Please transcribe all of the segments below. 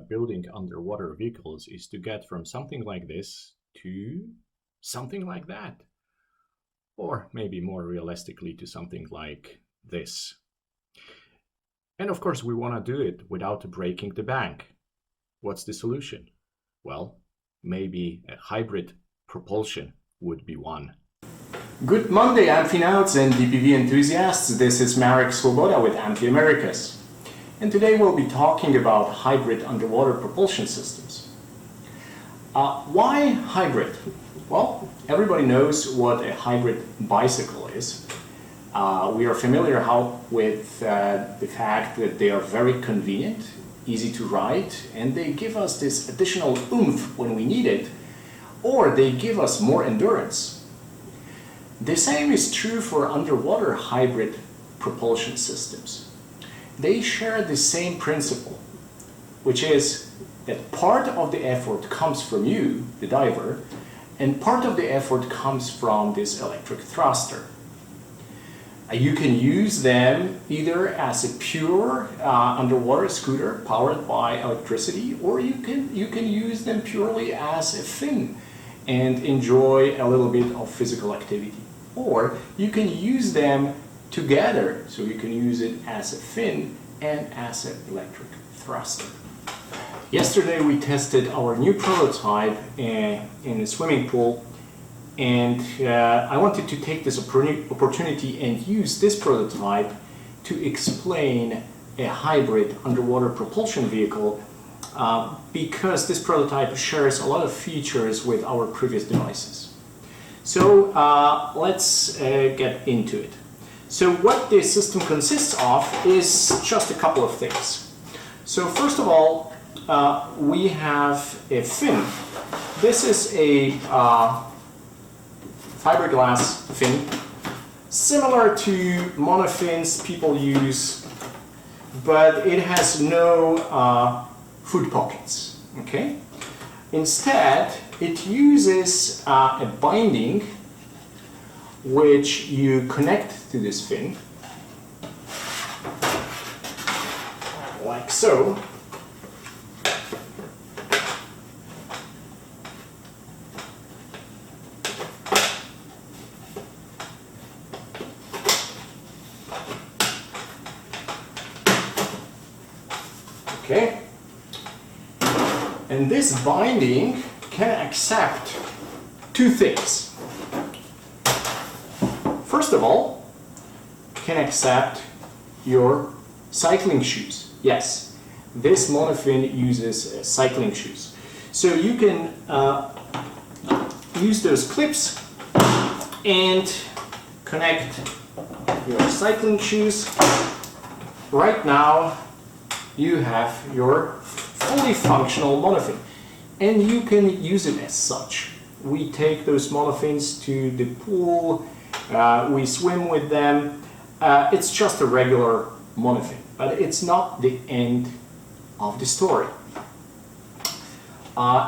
building underwater vehicles is to get from something like this to something like that. Or maybe more realistically to something like this. And of course we want to do it without breaking the bank. What's the solution? Well, maybe a hybrid propulsion would be one. Good Monday, Amphinauts and DPV enthusiasts. This is Marek with Amphi Americas. And today we'll be talking about hybrid underwater propulsion systems. Why hybrid? Well, everybody knows what a hybrid bicycle is. We are familiar with the fact that they are very convenient, easy to ride, and they give us this additional oomph when we need it, or they give us more endurance. The same is true for underwater hybrid propulsion systems. They share the same principle, which is that part of the effort comes from you, the diver, and part of the effort comes from this electric thruster. You can use them either as a pure underwater scooter powered by electricity, or you can use them purely as a fin and enjoy a little bit of physical activity. Or you can use them together, so you can use it as a fin and as an electric thruster. Yesterday we tested our new prototype in a swimming pool, and I wanted to take this opportunity and use this prototype to explain a hybrid underwater propulsion vehicle because this prototype shares a lot of features with our previous devices. So let's get into it. So what this system consists of is just a couple of things. So first of all, we have a fin. This is a fiberglass fin, similar to monofins people use, but it has no food pockets. Okay? Instead, it uses a binding which you connect to this fin, like so. Okay, and this binding can accept two things. First of all, can accept your cycling shoes. Yes, this monofin uses cycling shoes. So you can use those clips and connect your cycling shoes. Right now, you have your fully functional monofin, and you can use it as such. We take those monofins to the pool, we swim with them. It's just a regular monofin, but it's not the end of the story.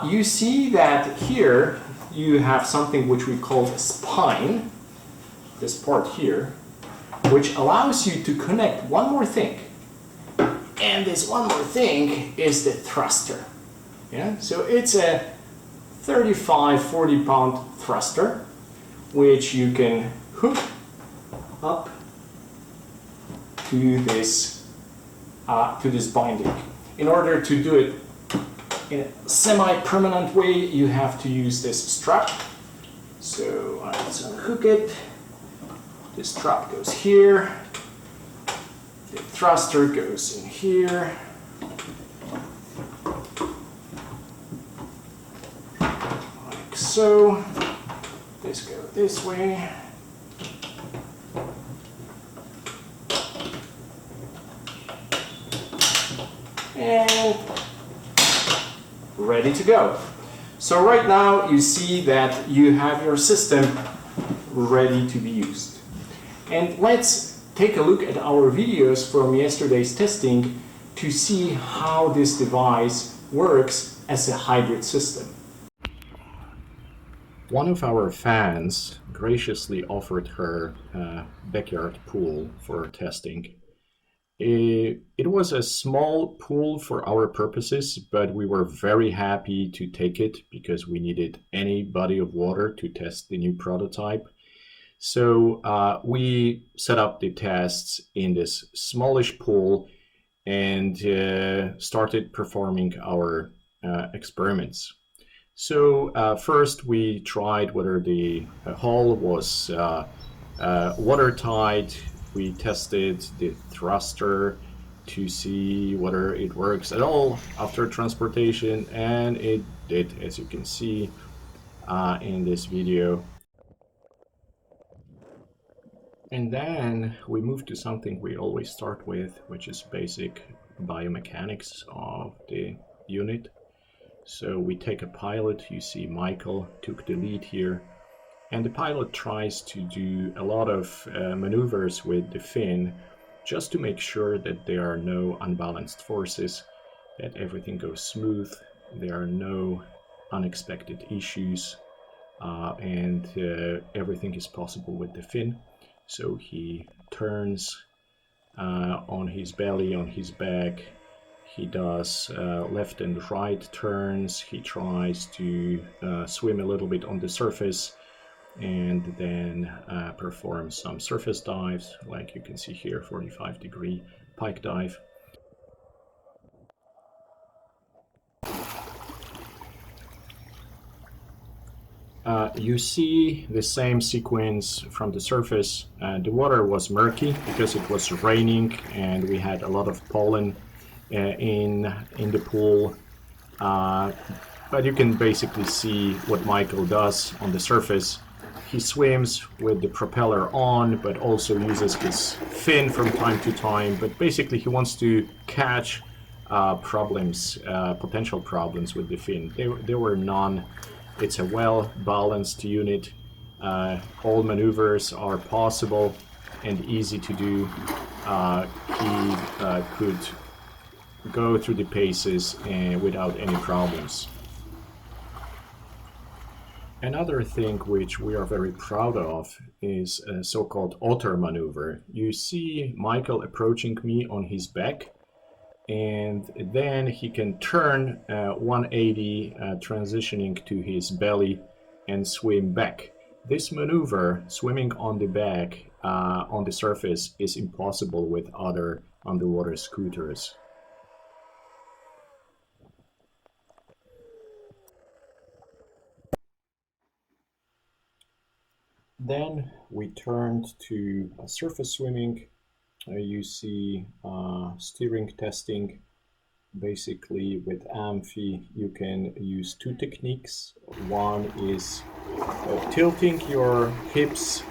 You see that here you have something which we call a spine, this part here, which allows you to connect one more thing. And this one more thing is the thruster. Yeah? So it's a 35-40 pound thruster, which you can hook up to this binding. In order to do it in a semi-permanent way, you have to use this strap. So let's unhook it. The strap goes here. The thruster goes in here. Like so. This goes this way. And ready to go. So right now you see that you have your system ready to be used. And let's take a look at our videos from yesterday's testing to see how this device works as a hybrid system. One of our fans graciously offered her backyard pool for testing, It was a small pool for our purposes, but we were very happy to take it because we needed any body of water to test the new prototype. So we set up the tests in this smallish pool and started performing our experiments. So first we tried whether the hull was watertight. We tested the thruster to see whether it works at all after transportation, and it did, as you can see in this video. And then we move to something we always start with, which is basic biomechanics of the unit. So we take a pilot. You see Michael took the lead here. And the pilot tries to do a lot of maneuvers with the fin just to make sure that there are no unbalanced forces, that everything goes smooth, there are no unexpected issues, and everything is possible with the fin. So he turns on his belly, on his back. He does left and right turns. He tries to swim a little bit on the surface, and then perform some surface dives, like you can see here, 45-degree pike dive. You see the same sequence from the surface. The water was murky because it was raining and we had a lot of pollen in the pool. But you can basically see what Michael does on the surface. He swims with the propeller on, but also uses his fin from time to time. But basically he wants to catch potential problems with the fin. There were none. It's a well-balanced unit. All maneuvers are possible and easy to do. He could go through the paces without any problems. Another thing which we are very proud of is a so-called otter maneuver. You see Michael approaching me on his back, and then he can turn 180, transitioning to his belly and swim back. This maneuver, swimming on the back on the surface, is impossible with other underwater scooters. Then we turned to surface swimming. You see steering testing. Basically with Amphi you can use two techniques. One is tilting your hips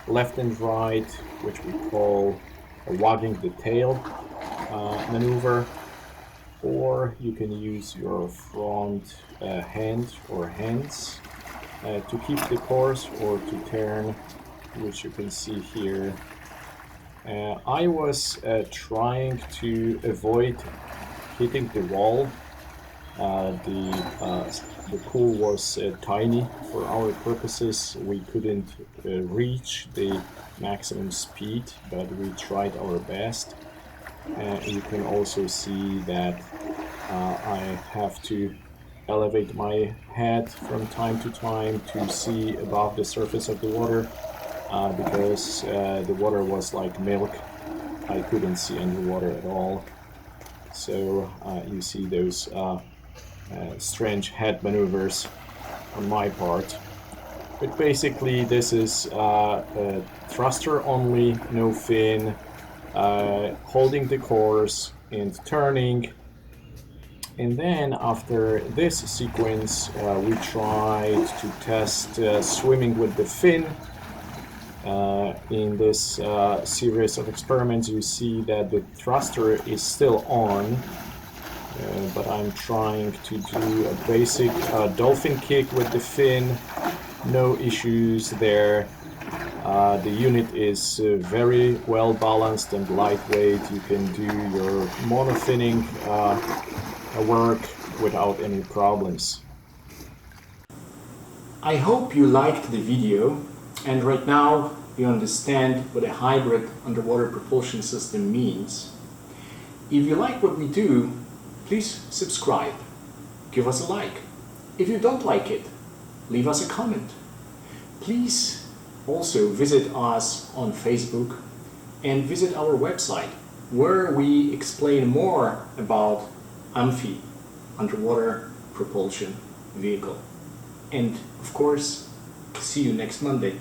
left and right, which we call wagging the tail maneuver, or you can use your front hand or hands to keep the course or to turn, which you can see here. I was trying to avoid hitting the wall. The pool was tiny for our purposes. We couldn't reach the maximum speed, but we tried our best. You can also see that I have to elevate my head from time to time to see above the surface of the water, because the water was like milk. I couldn't see any water at all. So you see those strange head maneuvers on my part. But basically this is a thruster only, no fin, holding the course and turning. And then after this sequence we tried to test swimming with the fin. In this series of experiments you see that the thruster is still on, but I'm trying to do a basic dolphin kick with the fin. No issues there. The unit is very well balanced and lightweight. You can do your monofinning work without any problems. I hope you liked the video, and right now you understand what a hybrid underwater propulsion system means. If you like what we do, please subscribe. Give us a like. If you don't like it, leave us a comment. Please also visit us on Facebook and visit our website where we explain more about Amphi, underwater propulsion vehicle. And of course, see you next Monday.